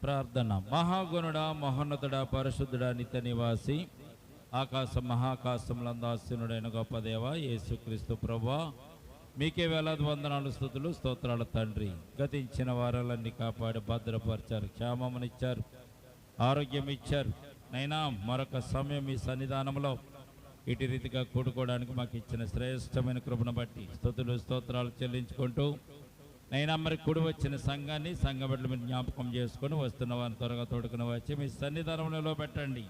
ప్రార్థన. మహాగుణుడా, మహోన్నతుడా, పరిశుద్ధుడా, నిత్య నివాసి, ఆకాశం మహాకాశములందాసీనుడైన గొప్ప దేవ యేసుక్రీస్తు ప్రభువా, మీకే వేలాది వందనాలు, స్తుతులు, స్తోత్రాల తండ్రి. గతించిన వారాలన్నీ కాపాడి భద్రపరిచారు, క్షేమమునిచ్చారు, ఆరోగ్యం ఇచ్చారు. నైనా మరొక సమయం మీ సన్నిధానంలో ఇటు రీతిగా కూడుకోవడానికి మాకు ఇచ్చిన శ్రేష్టమైన కృపను బట్టి స్తుతులు, స్తోత్రాలు చెల్లించుకుంటూ, నైనా మరి కూడి వచ్చిన సంఘాన్ని, సంఘ బిడ్డలు మీరు జ్ఞాపకం చేసుకొని వస్తున్న వారిని త్వరగా తోడుకుని వచ్చి మీ సన్నిధానంలో పెట్టండి.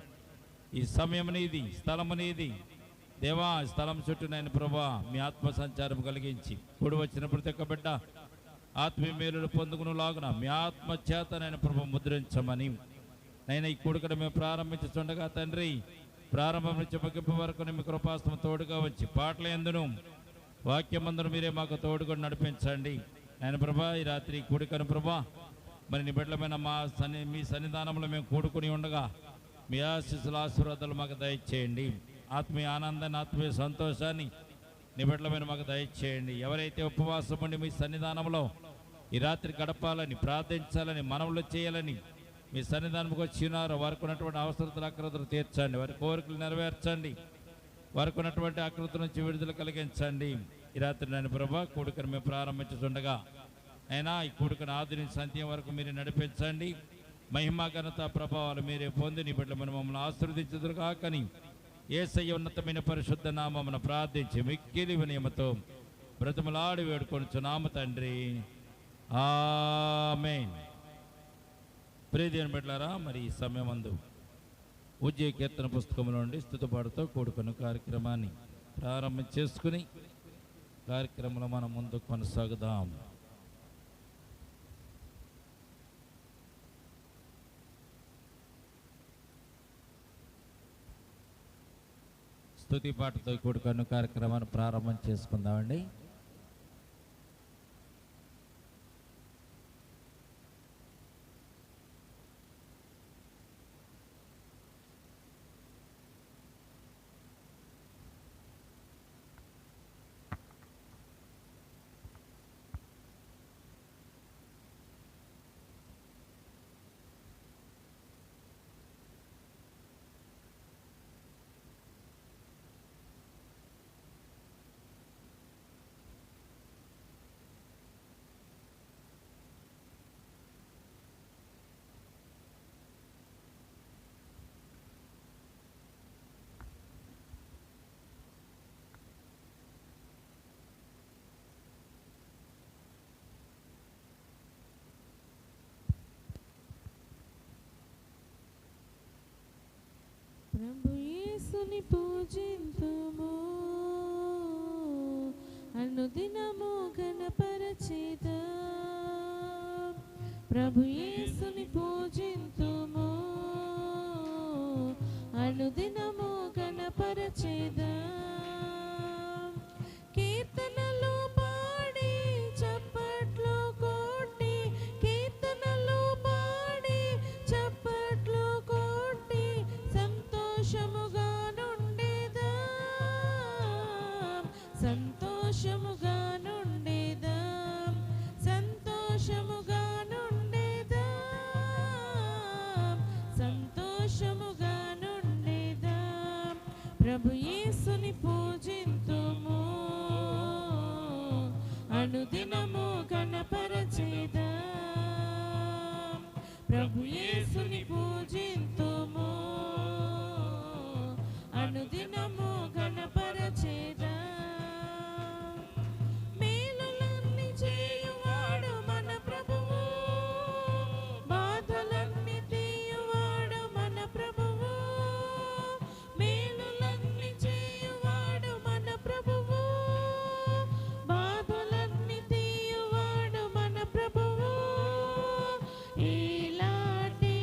ఈ సమయం నీది, స్థలము నీది దేవా. స్థలం చుట్టూ నేను ప్రభా మీ ఆత్మ సంచారం కలిగించి కూడి వచ్చిన ప్రతి ఒక్క బిడ్డ ఆత్మీయ మేలులు పొందుకుని లాగున మీ ఆత్మ చేత నేను ప్రభు ముద్రించమని నేను ఈ కూడుకను మేము ప్రారంభించుండగా తండ్రి, ప్రారంభం నుంచి ముగింపు వరకు మీ కృపాస్తం తోడుగా వచ్చి పాటల యందును వాక్యమందును మీరే మాకు తోడుగా నడిపించండి. ఆయన ప్రభా ఈ రాత్రి కూడికను ప్రభా మరి నీ బిడ్డలమైన మీ సన్నిధానంలో మేము కూడుకుని ఉండగా మీ ఆశీస్సులు, ఆశీర్వాదాలు మాకు దయచేయండి. ఆత్మీయ ఆనందాన్ని, ఆత్మీయ సంతోషాన్ని నీ బిడ్డలమైన మాకు దయచేయండి. ఎవరైతే ఉపవాసం ఉండి మీ సన్నిధానంలో ఈ రాత్రి గడపాలని, ప్రార్థించాలని, మనవులు చేయాలని మీ సన్నిధానంకి వచ్చి ఉన్నారో వారికి ఉన్నటువంటి అవసరతలు, ఆకృతులు తీర్చండి. వారి కోరికలు నెరవేర్చండి. వారికి ఉన్నటువంటి ఆకృతి నుంచి విడుదల కలిగించండి. ఈ రాత్రి నేను ప్రభా కూడికను మేము ప్రారంభించుండగా అయినా ఈ కూడికను ఆది నుంచి అంత్యం వరకు మీరు నడిపించండి. మహిమ, ఘనత, ప్రభావాలు మీరే పొంది నీ బిడ్డలు మమ్మల్ని ఆశీర్వదించుదురు కాకని యేసయ్య ఉన్నతమైన పరిశుద్ధ నామమున ప్రార్థించి మిక్కిలి వినయముతో బ్రతిమలాడి వేడుకొనుచున్నాము తండ్రి, ఆమేన్. ప్రియదేవుని బిడ్డలారా, మరి ఈ సమయమందు ఉజ్జయ కీర్తన పుస్తకంలో నుండి స్తుతిపాటుతో కూడుకున్న కార్యక్రమాన్ని ప్రారంభం చేసుకుని కార్యక్రమంలో మనం ముందు కొనసాగుదాం. స్తుతి పాటతో కూడుకున్న కార్యక్రమాన్ని ప్రారంభం చేసుకుందామండి. ప్రభు యేసుని పూజింతుము, అనుదినము ఘనపరచెదా. ప్రభు యేసుని పూజింతుము, అనుదినము ఘనపరచెదా. కీర్తనలు పాడి చప్పట్లు కొట్టి, కీర్తనలు పాడి చప్పట్లు కొట్టి సంతోషముగా నుండేదా, సంతోషముగా నుండేదా, సంతోషముగా నుండేదా, సంతోషముగా నుండేదా. ప్రభు యేసుని పూజింతుము, అనుదినము ఘనపరచెదా. ప్రభు యేసుని పూజింతుము, అనుదినము ఘనపరచెదా. మేలులన్నీ చేయువాడు మన ప్రభువు, బాధలన్నీ తీయువాడు మన ప్రభువు. మేలులన్నీ చేయువాడు మన ప్రభువు, బాధలన్నీ తీయువాడు మన ప్రభువు. ఈలాటి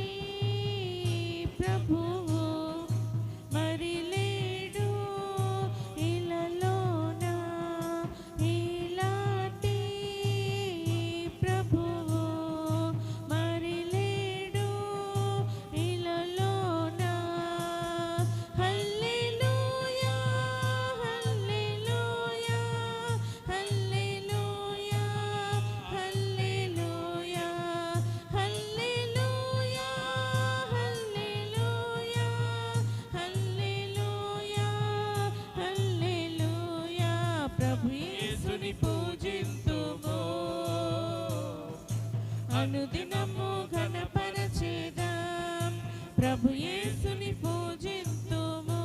అనుదినము ఘనపరచేదాం ప్రభు యేసుని పూజింతుము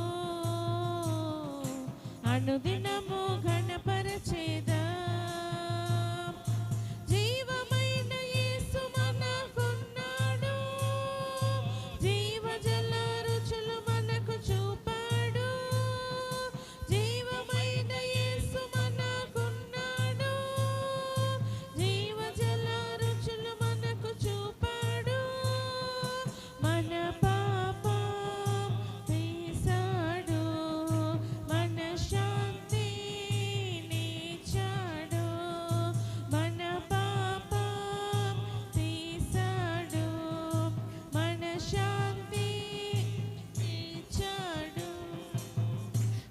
అనుదినము ఘనపరచేదాం జీవమైన యేసు మనకున్నాడు జీవజల రుచులు మనకు చూపాడు జీవమైన యేసు మనకున్నాడు జీవజల రుచులు మనకు చూపాడు మన పాపం తీసాడు మన శాంతి నీచాడు మన పాపం తీసాడు మన శాంతి నీచాడు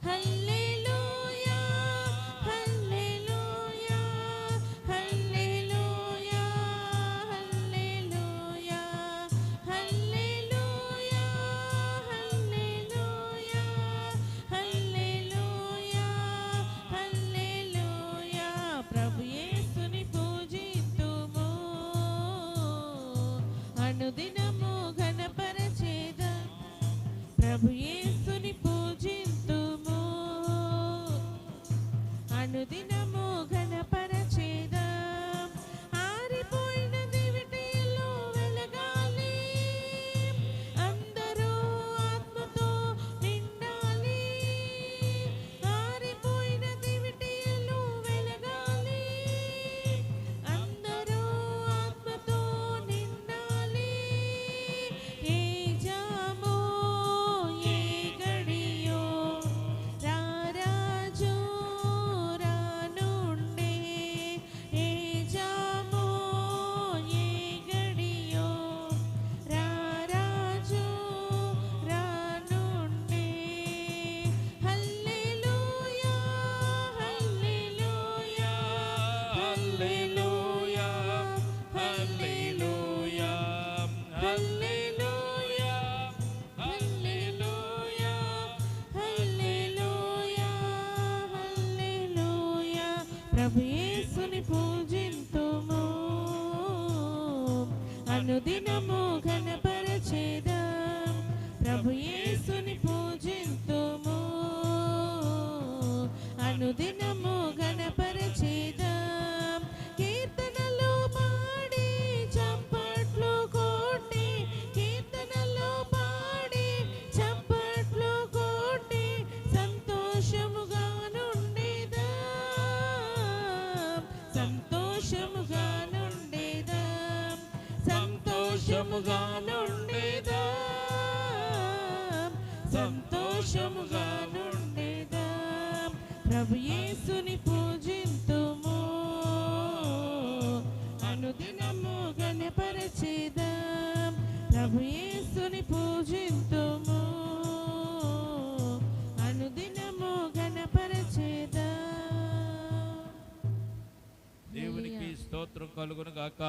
హల్లెలూయా హల్లెలూయా హల్లెలూయా హల్లెలూయా హల్లెలూయా హల్లెలూయా హల్లెలూయా హల్లెలూయా ప్రభు యేసుని పూజింతుము అనుదినము ఘనపరచేదాం ప్రభు యేసుని పూజింతుము అనుదినము ఘనపరచేదాం ఆరిపోయిన దివిటీలో వెలగాలి అందరూ ఆత్మతో నిండాలి ఆరిపోయిన దివిటీలో వెలగాలి అందరూ ఆత్మతో నిండాలి ఏ జామో ఏ గడియో రారాజు రానుండే ఏ జామో ఏ గడియో రారాజు రానుండే హల్లెలూయా హల్లెలూయా హల్లెలూయా హల్లెలూయా హల్లెలూయా హల్లెలూయా హల్లెలూయా హల్లెలూయా ప్రభు యేసుని పూజింతుము అనుదినము ఘనపరచేదాం ప్రభు యేసుని పూజింతుము అనుదినము ఘనపరచేదాం కీర్తనలు పాడి చప్పట్లు కొట్టి కీర్తనలు పాడి చప్పట్లు కొట్టి సంతోషముగా నుండేదాం సంతోషముగా నుండేదాం సంతోషముగా నుండేదాం సంతోషముగా నుండేదాం ప్రభు యేసుని పూజింతుము అనుదినము ఘనపరచేదాం ప్రభు యేసుని పూజింతుము అనుదినము ఘనపరచేదాం దేవునికి స్తోత్రం కలుగును గాక.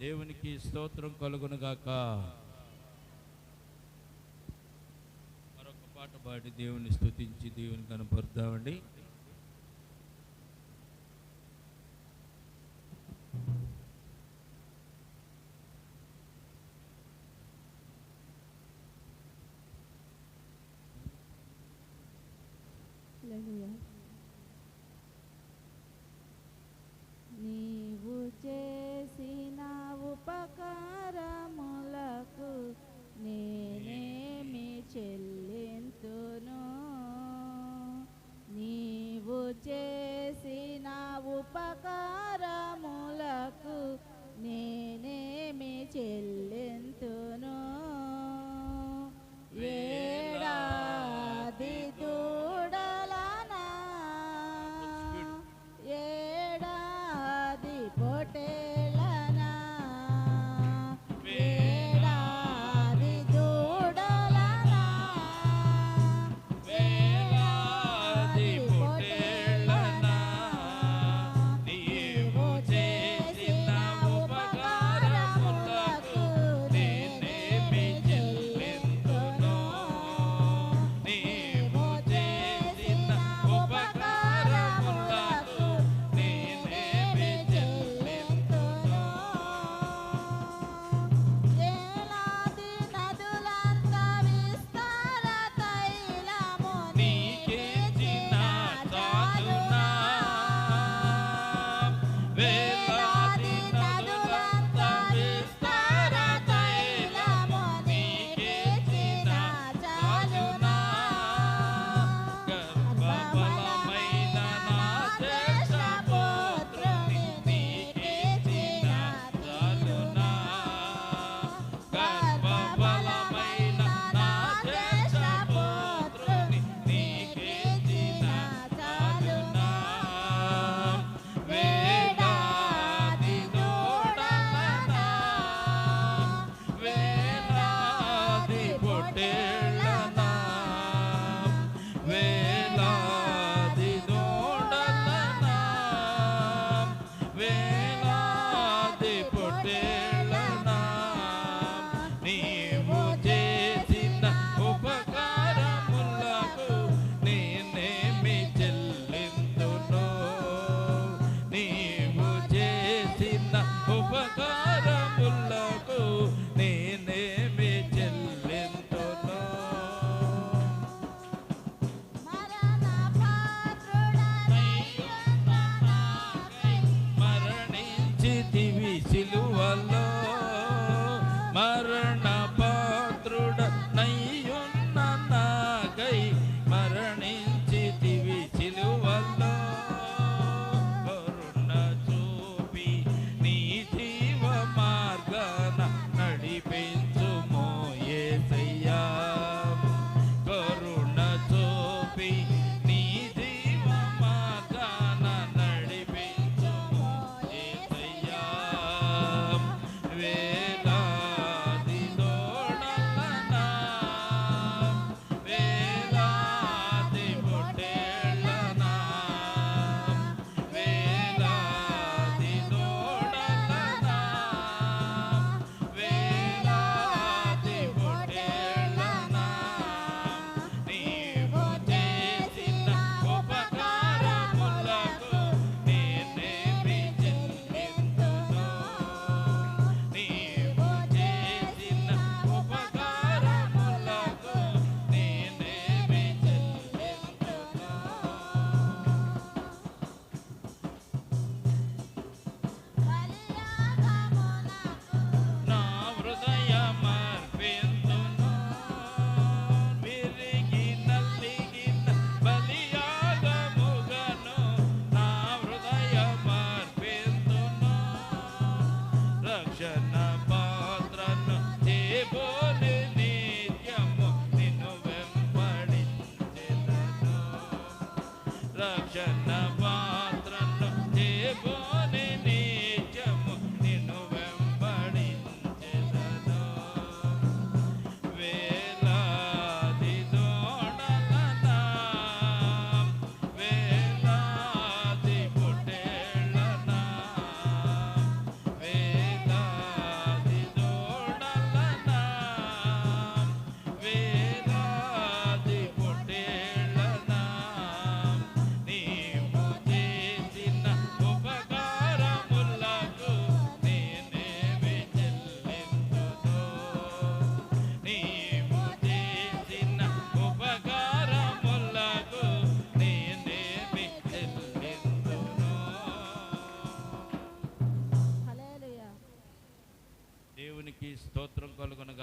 దేవునికి స్తోత్రం కలుగునుగాక. మరొక పాట పాడి దేవుని స్తుతించి దేవుని కనపరుద్దామండి. నీవు చేసిన ఉపకారములకు నేనేమి చెల్లింతును? నీవు చేసిన ఉపకారములకు నేనేమి చెల్లింతును? వేలాది దూడల నా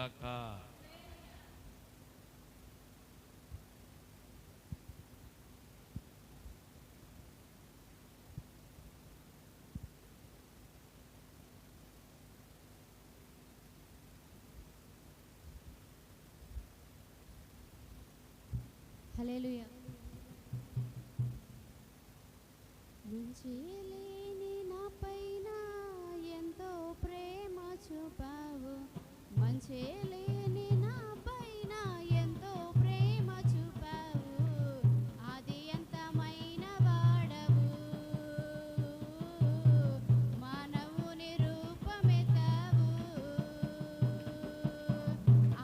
గాక. హల్లెలూయా. మంచిలేని నా పైన ఎంతో ప్రేమ చూపావు, మంచిలేని నా పైన ఎంతో ప్రేమ చూపావు, అది ఎంతమైన వాడవు, మానవుని రూపమెత్తావు,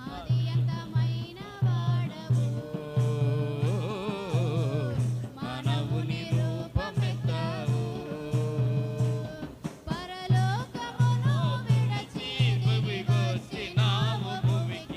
అది ఎంతమైన వాడవు, మానవుని రూపమెత్తావు, పరలోకమును విడచి దిగి వచ్చినావు భూమికి.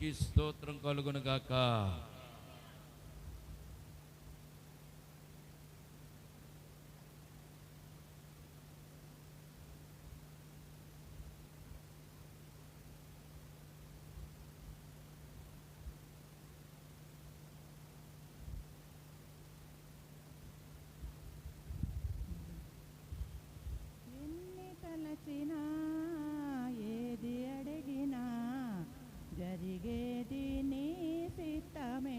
దేవునికి స్తోత్రం కలుగును గాక. ఎన్ని తలచినా ఏది అడిగినా జరిగేది నీ చిత్తమే.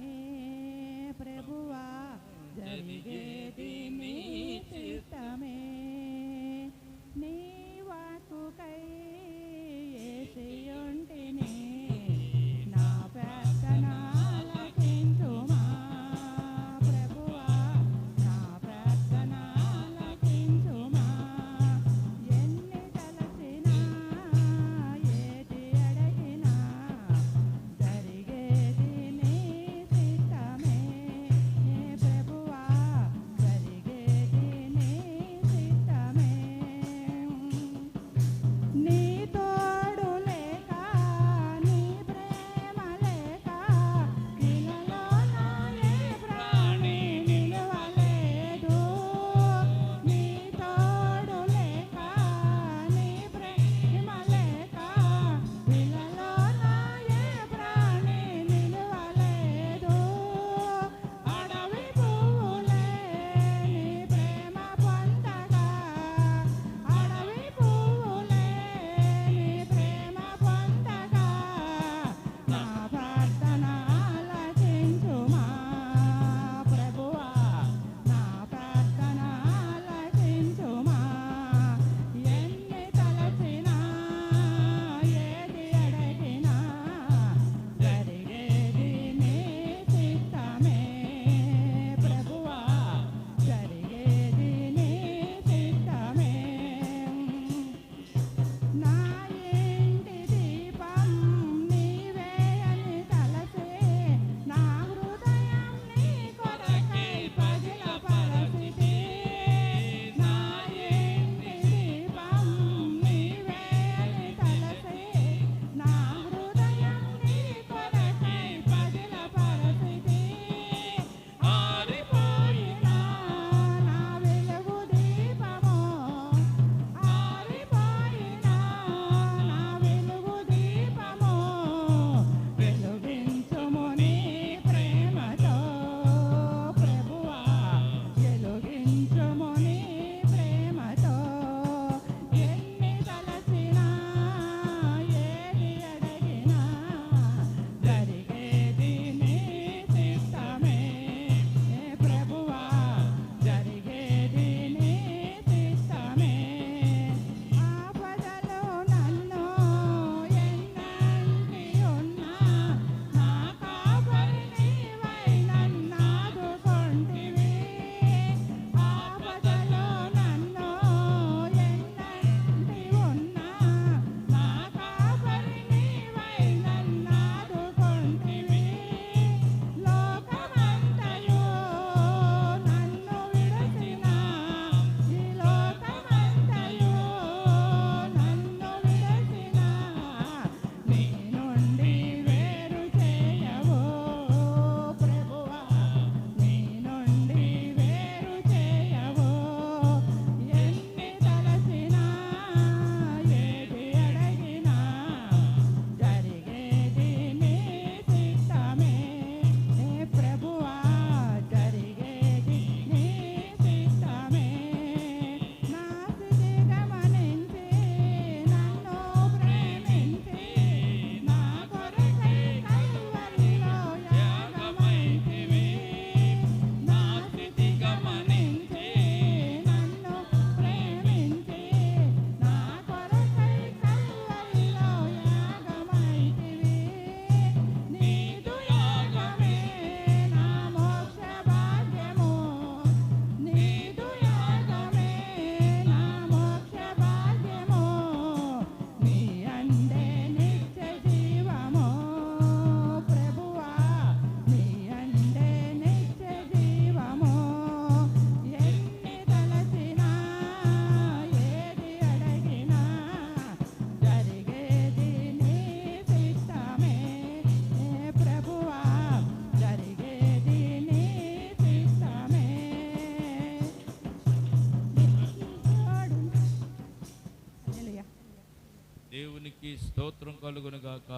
దేవునికి స్తోత్రం కలుగును గాక.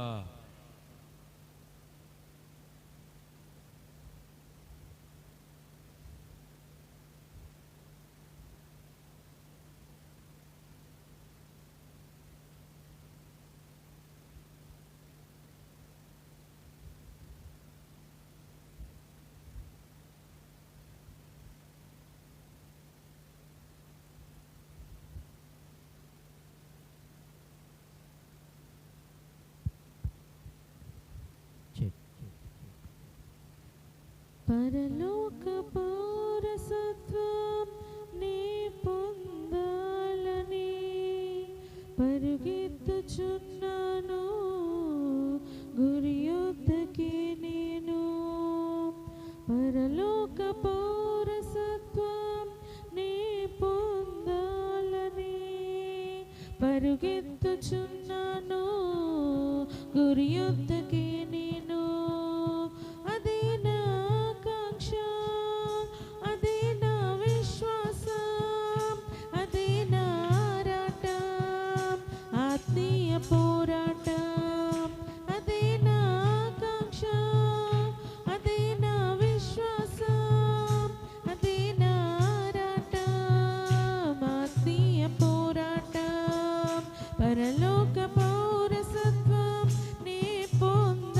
పరలోక పౌరసత్వం నీ పొందాలని పరుగెత్తుచున్నాను, గురి యొద్దకి నేను. పరలోక పౌరసత్వం నీ పొందాలని పరుగెత్తుచున్నాను, గురి యొద్దకి నేను. అదే నా ఆకాంక్ష, అదే నా విశ్వాసం, అదే నా ఆరాటం, ఆత్మీయ పోరాటం. అదే నా ఆకాంక్ష, అదే నా విశ్వాసం, అదే నా ఆరాటం, ఆత్మీయ పోరాటం. పరలోక పౌరసత్వం నీ పొందాలని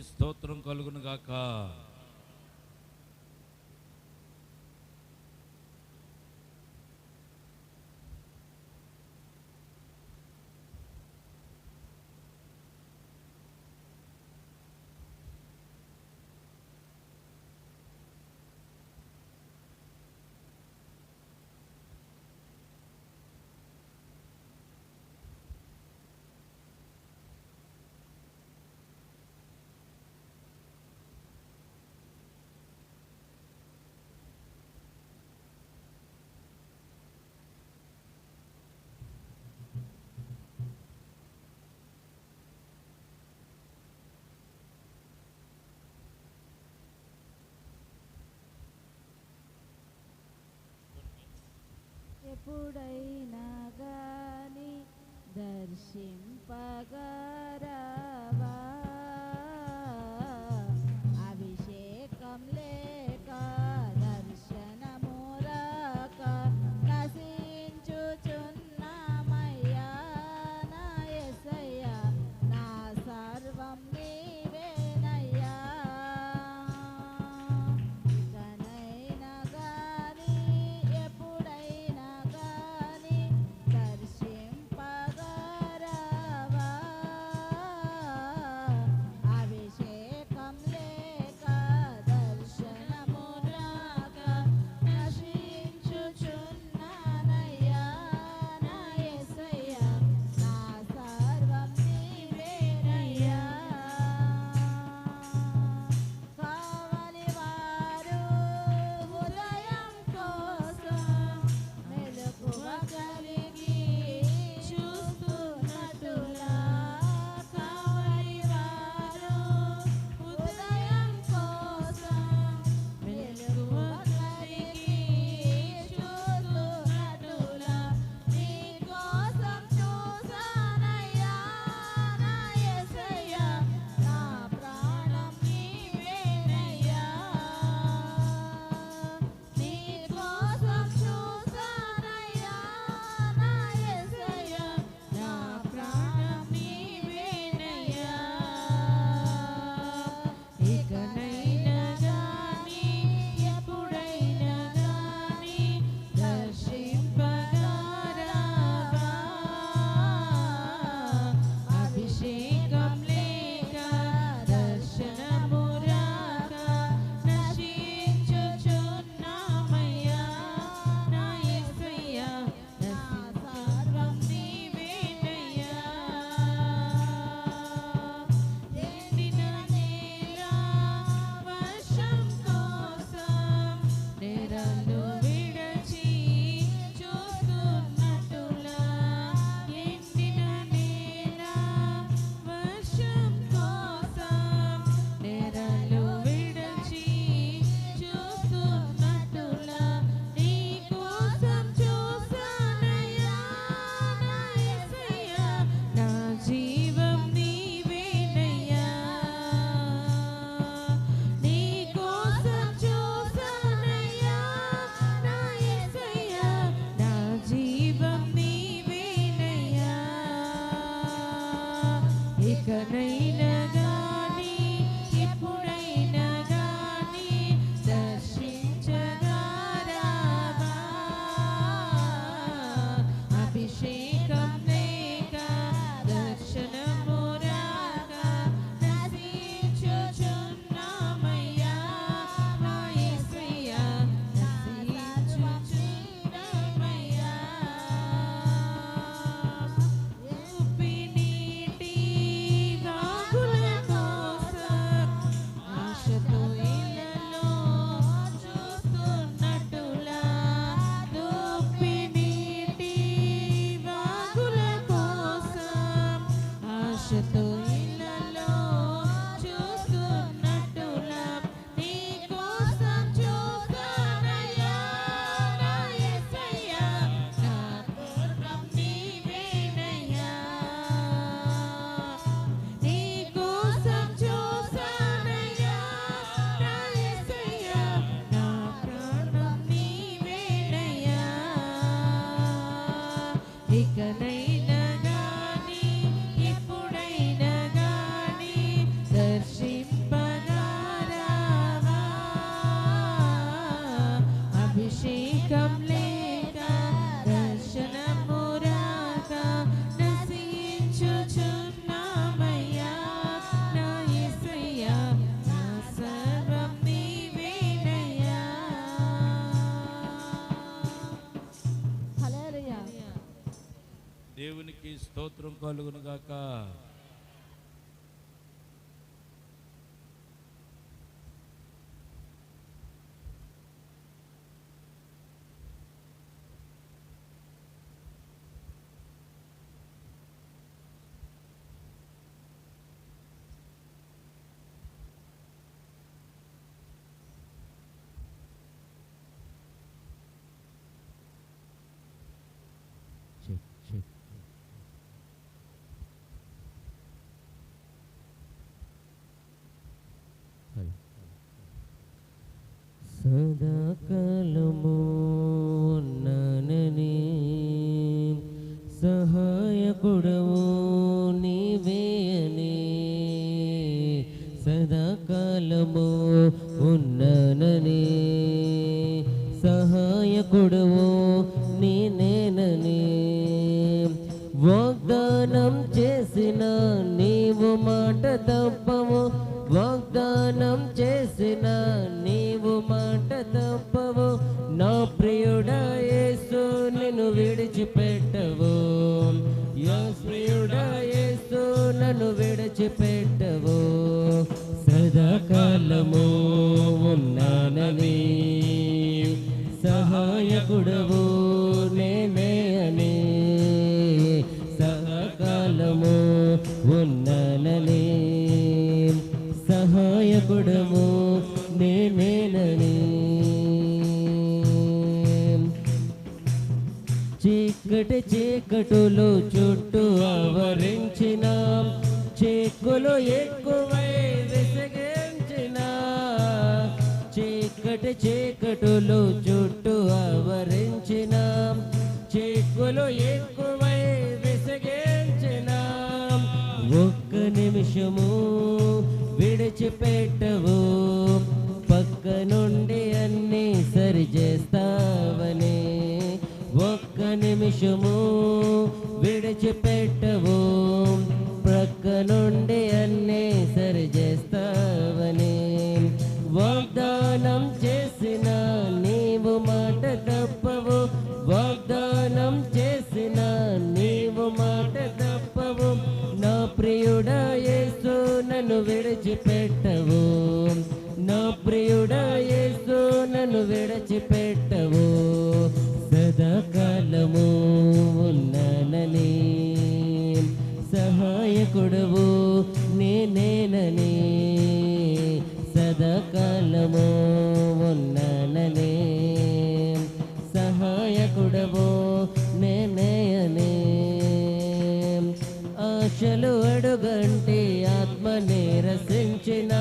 స్తోత్రం కలుగును గాక. ఎప్పుడైనా గాని దర్శింపగరావా అభిషేకం లేక దర్శనము రాక నశించుచున్నామయ్యా నా యేసయ్యా నా సర్వం నీవేనయ్యా ఇకనైనా గాని ఎప్పుడైనా గాని దర్శింపగరావా అభిషేకం లేక దర్శనము రాక నశించుచున్నానయ్యా నా యేసయ్యా నా సర్వం నీవేనయ్యా కావలి వారు ఉదయం కోసం మెలకువ కలిగి చూస్తున్నట్టులా కావలి వారు ఉదయం కోసం మెలకువ కలిగి చూస్తున్నట్టులా నీ కోసం చూసానయ్యా నా యేసయ్యా నా ప్రాణం నీవేనయ్యా నీ కోసం చూసానయ్యా నా యేసయ్యా నా ప్రాణం నీవేనయ్యా ఇకనైనా గాని ఎప్పుడైనా గాని దర్శింపగరావా అభిషేకం లేక దర్శనము రాక నశించుచున్నామయ్యా నా యేసయ్యా నా సర్వం నీవేనయ్యా ఎండిన నేల వర్షం కోసం నెరలు విడచి చూస్తున్నట్టులా ఎండిన నేల వర్షం కోసం నెరలు విడచి చూస్తున్నట్టులా నీ కోసం చూసానయ్యా నా యేసయ్యా నా జీవం నీవేనయ్యా నీ కోసం చూసానయ్యా నా యేసయ్యా నా జీవం నీవేనయ్యా ఇకనైనా గాని ఎప్పుడైనా గాని దర్శించగరావా అభిషేకం లేక దర్శనము రాక నశించుచున్నామయ్యా నా యేసయ్యా నశించుచున్నామయ్యా ఉప్పి నీటి వాగుల కోసం ఆశతో ఇళ్ళలో చూస్తున్నట్టులా ఉప్పి నీటి వాగుల కోసం ఆశతో ఇళ్ళలో చూస్తున్నట్టులా నీ కోసం చూసానయ్యా నా యేసయ్యా నా పూర్వం నీవేనయ్యా నీ కోసం చూసానయ్యా నా యేసయ్యా నా ప్రాణం నీవేనయ్యా ఇకనైనా గాని ఎప్పుడైనా కలుగునుగాక. సదాకాలము ఉన్నానని సహాయకుడవు నీవే అని, సదాకాలము ఉన్నానని సహాయకుడవు నేనేనని, వాగ్దానం చేసిన నీవు మాట తప్పవు, వాగ్దానం చేసిన నీవు మాట తప్పవు, నా ప్రియుడా యేసు నిన్ను విడిచిపెట్టవు, నా ప్రియుడా యేసు నన్ను విడిచిపెట్టవు, సదాకాలము ఉన్నానని సహాయకుడవు నేనే అని, సదాకాలము ఉన్నానని సహాయకుడము నేనేనని, చీకటి చీకటులు చుట్టూ ఆవరించిన, చీకులు ఎక్కువై విసిగించిన, చీకటి చీకటులు చుట్టూ ఆవరించిన, చీకులు ఎక్కువై విసిగించిన, ఒక్క నిమిషము విడిచిపెట్టవు, పక్క నుండి అన్నీ సరి చేస్తావని, ఒక్క నిమిషము విడిచిపెట్టవు, ప్రక్క నుండి అన్నీ సరి చేస్తావని, వాగ్దానం చేసిన నీవు మాట తప్పవు, వాగ్దానం చేసిన నీవు మాట తప్పవు, నా ప్రియుడా యేసు నన్ను విడిచిపెట్టవు, నా ప్రియుడా యేసు నన్ను విడిచిపెట్టవు, సదాకాలము ఉన్నానని సహాయకుడవు నేనేనని, సదాకాలము ఉన్నానని సహాయకుడవు నేనే అని, ఆశలు అడుగంటి ఆత్మ నిరసించిన,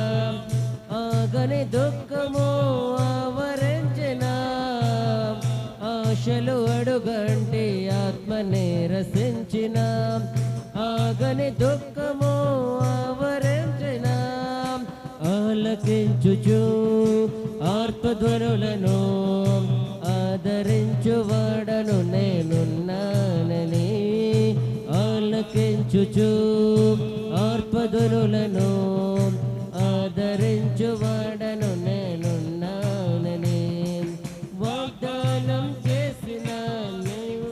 ఆగని దుఃఖము ఆవరించిన, ఆశలు అడుగంటి ఆత్మ నిరసించిన, ఆగని దుఃఖము ఆవరించిన, ఆలకించుచు ఆర్తధ్వనులను ఆదరించువాడను నేనున్నానని, ఆలకించుచు ఆర్పదులను ఆదరించువాడను నేనున్నానని, వాగ్దానం చేసిన నీవు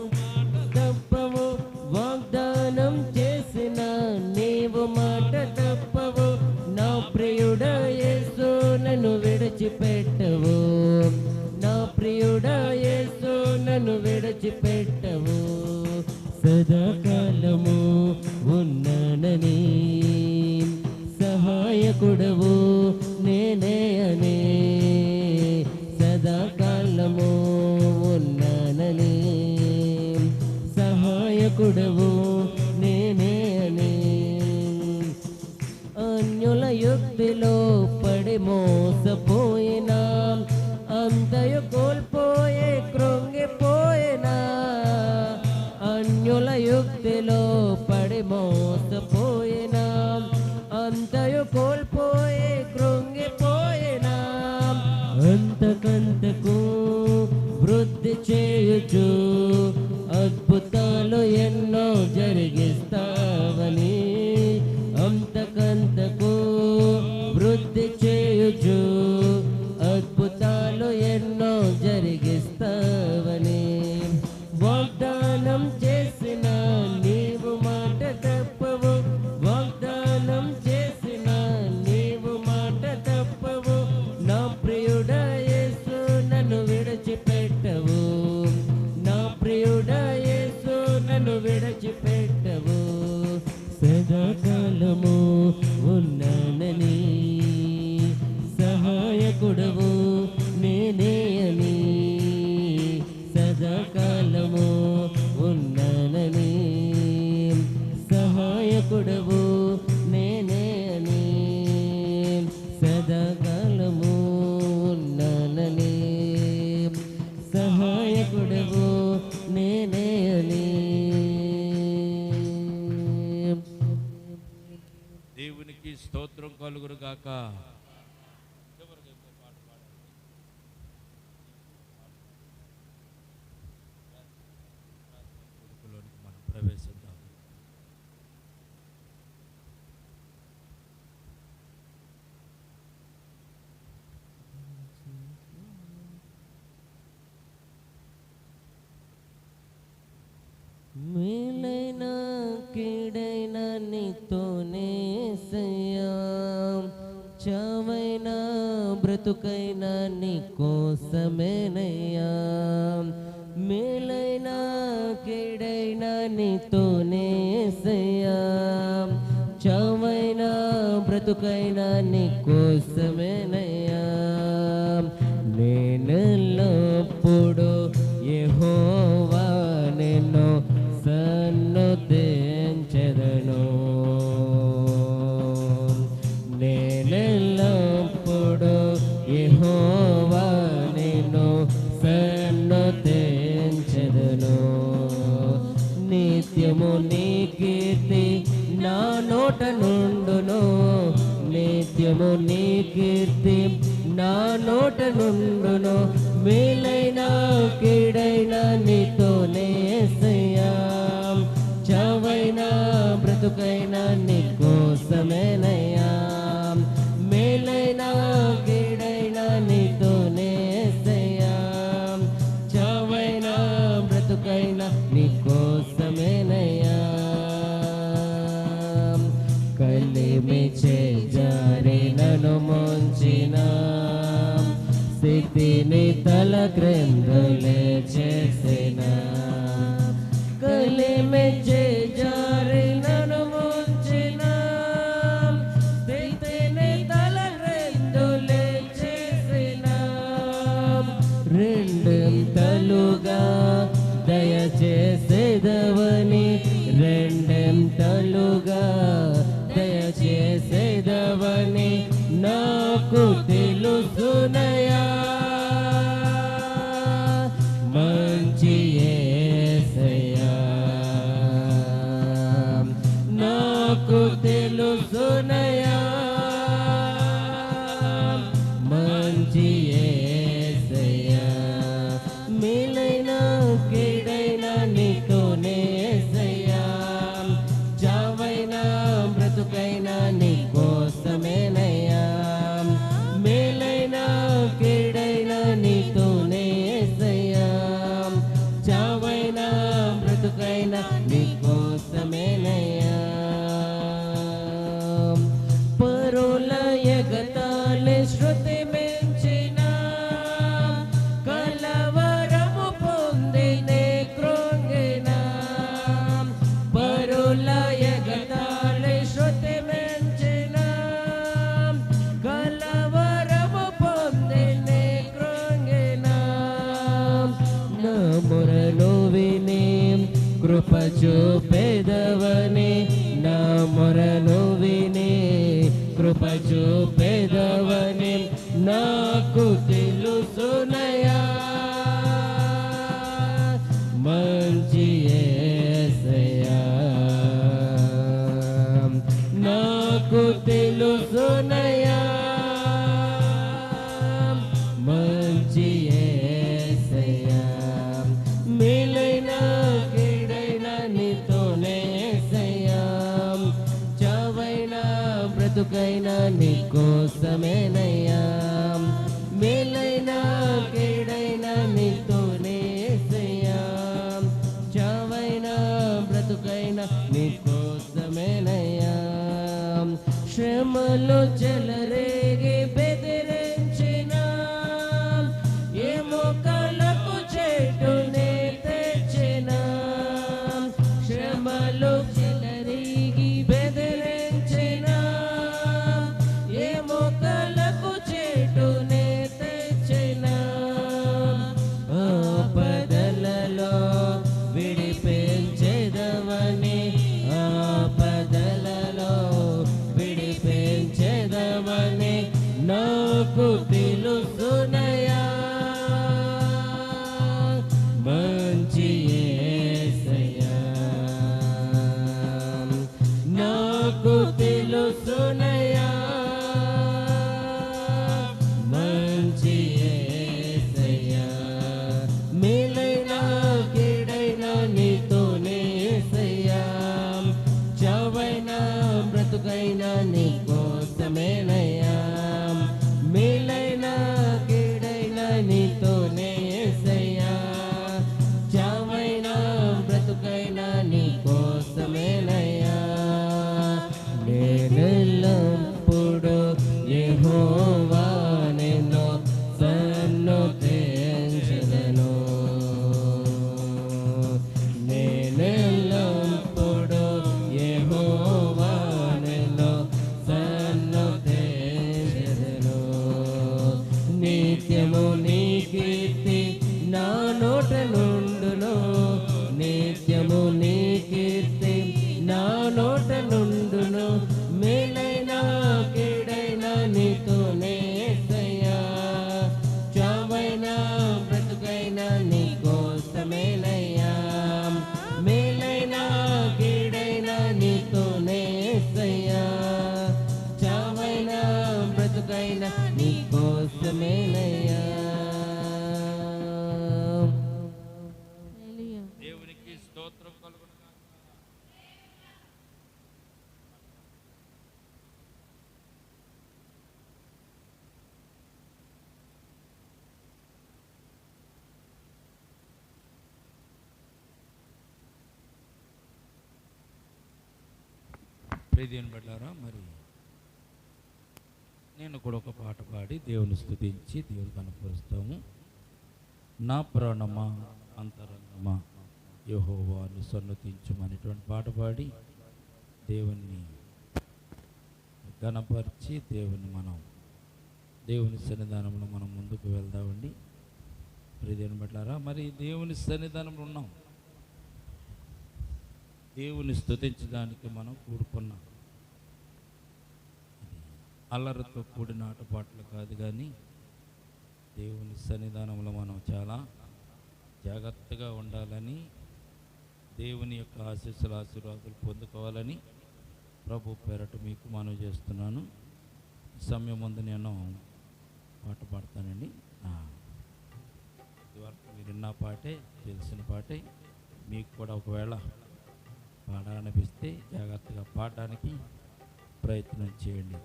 తప్పవు, వాగ్దానం చేసిన నీవు మాట తప్పవు, నా ప్రియుడా యేసు నన్ను విడిచిపెట్టవు, నా ప్రియుడా యేసు నన్ను విడిచిపెట్టవు, సదాకాలము ఉన్నానని సహాయకుడవు నేనే అని, సదాకాలము ఉన్నానని సహాయకుడవు నేనే అని, అన్యుల యుక్తిలో పడి మోసపోయినా, అంతయు కోల్పోయే కృంగిపోయినా, అన్యుల యుక్తిలో పడి మోసపోయినా, అంతయు కోల్పోయే కృంగిపోయినా, అంతకంతకు వృద్ధి చేయుచు అద్భుతాలు ఎన్నో జరిగిస్తావని, అంతకంతకు వృద్ధి చేయుచు అద్భుతాలు ఎన్నో జరిగిస్తావని, వాగ్దానం చేసిన నీవు మాట దేవునికి స్తోత్రం కలుగును గాక. మనం ప్రవేశిద్దాం. మేలైన కీడైన నీతోనే సయ్యా, చావైన బ్రతుకైన నీ కోసమేనయ్యా. మేలైన కీడైన నీతోనే సయ్యా, చావైన బ్రతుకైన నీ కోసమేనయ్యా. నేనెల్లప్పుడు యెహోవా నిన్ను సన్నుతించెదను. నేనెల్లప్పుడు యెహోవా నిన్ను సన్నుతించెదను. నిత్యము నీ కీర్తి నా నోట నుండును, నిత్యము నీ కీర్తి నా నోట నుండును. మేలైన కీడైన నీతోనే సయ్యా, చావైన బ్రతుకైన నీ కోసమేనయ్యా. మేలైన కీడైన నీతోనే సయ్యా, చావైన బ్రతుకైన నీ కోసమేనయ్యా. కలిమి చేజారి నన్ను ముంచిన స్థితిని తల క్రిందలే చేసిన. కలిమి చేజారి నన్ను ముంచిన స్థితిని తల క్రిందలే చేసిన. రెండింతలుగా దయచేసేదవని, రెండింతలుగా దయచేసేదవని నాకు తెలుసునయా. మంచి యేసయ్యా నాకు తెలుసునయా. మంచి యేసయ్యా మేలైన కీడైన నీతోనే సయ్యా, చావైన బ్రతుకైన నీ కోసమేనయ్యా. మేలైన కీడైన నీతోనే సయ్యా, చావైన బ్రతుకైన నీ కోసమేనయ్యా. పరుల ఎగతాళి శృతి మించిన కలవరము పొందినే కృంగిన. పరుల ఎగతాళి శృతి మించిన కలవరము పొందినే కృంగిన. నా మొరను విని కృప చూపెదవని, నా మొరను విని కృప చూపెదవని నాకు తెలుసునయా. మంచి యేసయ్యా నాకు తెలుసునయా. మంచి యేసయ్యా మేలైన కీడైన నీతోనే సయ్యా, చావైన బ్రతుకైన నీ కోసమేనయ్యా. మేలైన కీడైన నీతోనే సయ్యా, చావైన బ్రతుకైన నీ కోసమేనయ్యా. శ్రమలు చెలరేగి బెదిరించిన ఎముకలకు చెట్టునే తెచ్చిన. శ్రమలు చెలరేగి బెదిరించిన ఎముకలకు చెట్టునే తెచ్చిన. ఆపదలలో విడిపించెదవని, ఆపదలలో విడిపించెదవని నాకు తెలుసునయా. మంచి యేసయ్యా నాకు తెలుసు. తెలుసునయ్యా మంచి యేసయ్యా మేలైన కీడైన నీతోనే యేసయ్యా చావైన బ్రతుకైన నీ కోసమేనయ్యా మేలైన కీడైన నీతోనే యేసయ్యా చావైన బ్రతుకైన నీ కోసమేనయ్యా నేనెల్లప్పుడు యెహోవా నిన్ను సన్నుతించెదను నేనెల్లప్పుడు యెహోవా నిన్ను సన్నుతించెదను నిత్యము నీ కీర్తి నా నోట నుండును నిత్యము నీ కీర్తి నా నోట నుండును మేలైన కీడైన నీతోనే యేసయ్యా చావైన బ్రతుకైన నీ కోసమేనయ్యా మేలైన కీడైన నీతోనే యేసయ్యా చావైన బ్రతుకైన నీ కోసమేనయ్యా హల్లెలూయా. దేవునికి స్తోత్రం కలుగును. ప్రియదేవుని బిడ్డలారా, మరి నేను కూడా ఒక పాట పాడి దేవుని స్తుతించి దేవుని కనపరుస్తాము. నా ప్రాణమా అంతరంగమా యెహోవాను సన్నుతించుమనేటువంటి పాట పాడి దేవుణ్ణి గణపరిచి దేవుని సన్నిధానంలో మనం ముందుకు వెళ్దామండి. ప్రియదేవుని బిడ్డలారా, మరి దేవుని సన్నిధానంలో ఉన్నాం. దేవుని స్తుతించడానికి మనం కూడుకున్నాం. అల్లరితో కూడిన ఆటపాటలు కాదు, కానీ దేవుని సన్నిధానంలో మనం చాలా జాగ్రత్తగా ఉండాలని, దేవుని యొక్క ఆశీర్వాదాలు పొందుకోవాలని ప్రభు పేరట మీకు మనవి చేస్తున్నాను. ఈ సమయం ముందు నేను పాట పాడతానండి. ఇదివరకు మీరు విన్న పాటే, తెలిసిన పాటే. మీకు కూడా ఒకవేళ పాడాలనిపిస్తే జాగ్రత్తగా పాడడానికి ప్రయత్నం చేయండి.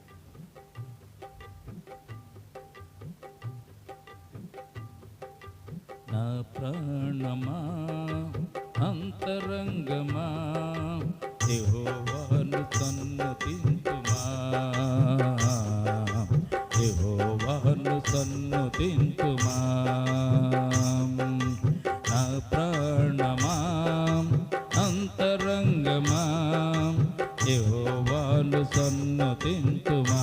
నా ప్రాణమా అంతరంగమా యెహోవాను సన్నుతించుమా యెహోవాను సన్నుతించుమా నా ప్రాణమా అంతరంగమా యెహోవాను సన్నుతించుమా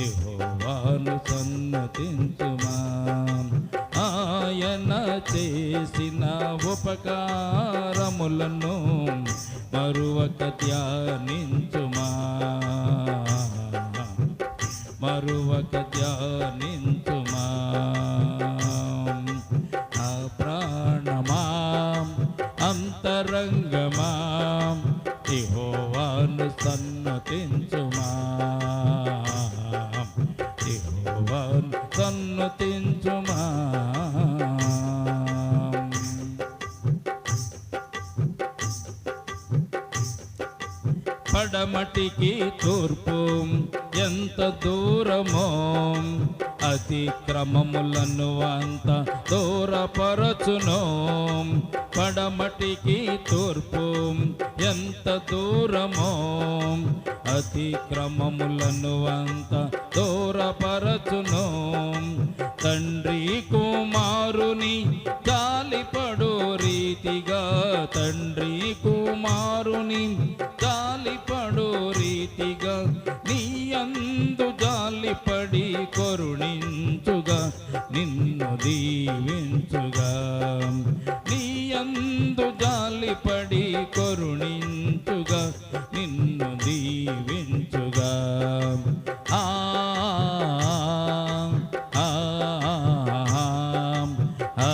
యెహోవాను సన్నుతించుమా ఆయన చేసిన ఉపకారములను మరువక ధ్యానించుమా మరువక ధ్యానించుమా ఆ ప్రాణమా అంతరంగమా యెహోవాను సన్నుతించుమా యెహోవాను సన్నుతించుమా పడమటికి తూర్పు ఎంత దూరమో అతిక్రమములను అంత దూరపరచును పడమటికి తూర్పు ఎంత దూరమో అతిక్రమములను అంత దూరపరచును తండ్రి కుమారుని జాలిపడు రీతిగా తండ్రి కుమారుని జాలిపడు రీతిగా నీ యందు జాలిపడి కరుణించుగా నిన్ను దీవించుగా నీ యందు జాలిపడి కరుణించుగా నిన్ను దీవించుగా ఆ ఆ ఆ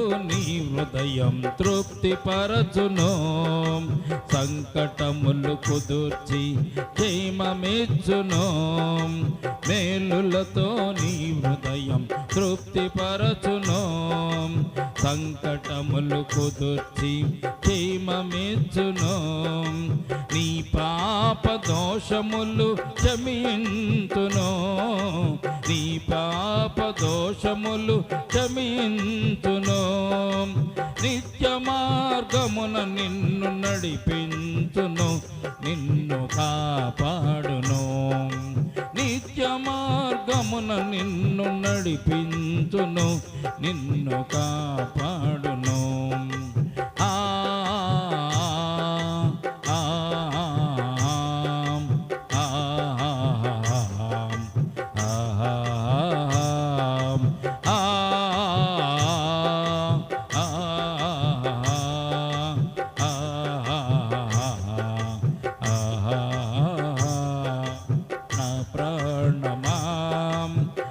నీ హృదయం తృప్తిపరచును. సంకటములు కుదుర్చి క్షేమమిచ్చును. మేలులతో నీ హృదయం తృప్తిపరచును. సంకటములు కుదుర్చి క్షేమమిచ్చును. నీ పాప దోషములు క్షమించును. నీ పాప దోషములు క్షమించును. నిత్య మార్గమున నిన్ను నడిపించును. నిన్ను కాపాడును. నిత్య మార్గమున నిన్ను నడిపించును. నిన్ను కాపాడును. ఆ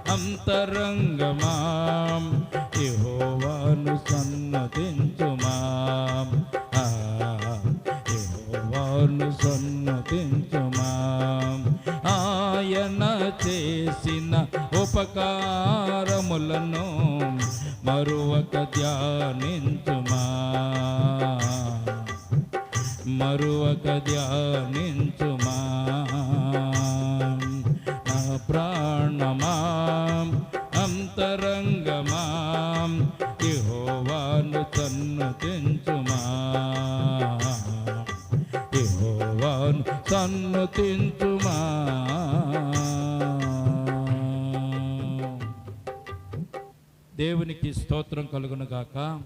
అంతరంగమాం యెహోవాను సన్నతించుమా. యెహోవాను సన్నతించుమా. ఆయన చేసిన ఉపకారములను మరువక ధ్యానించుమా. మరువక ధ్యానించుమా. నా ప్రాణమా అంతరంగమా యెహోవాను సన్నతించుమా. యెహోవాను సన్నతించుమా. దేవునికి స్తోత్రం కలుగును గాక.